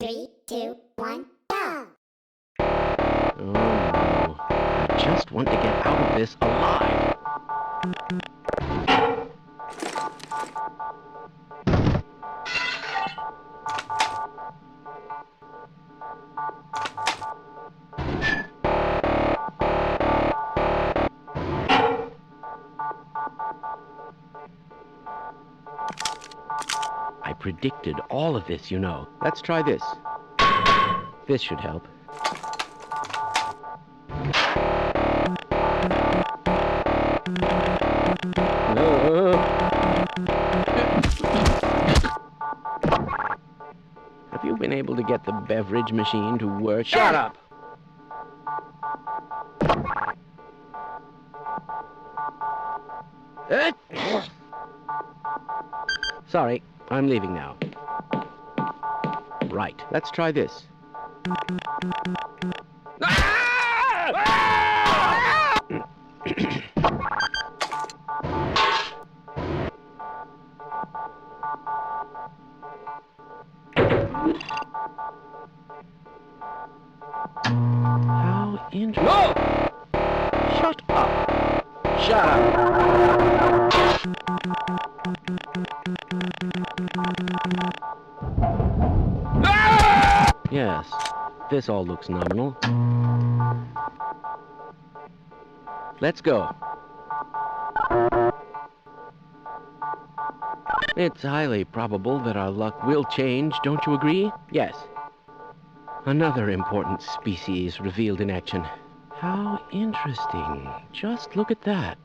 3, 2, 1, go! Oh no. I just want to get out of this alive. I predicted all of this, you know. Let's try this. This should help. Have you been able to get the beverage machine to work? Shut up! Sorry, I'm leaving now. Right, let's try this. How interesting. No! Shut up! Shut up! Yes, this all looks nominal. Let's go. It's highly probable that our luck will change, don't you agree? Yes. Another important species revealed in action. How interesting. Just look at that.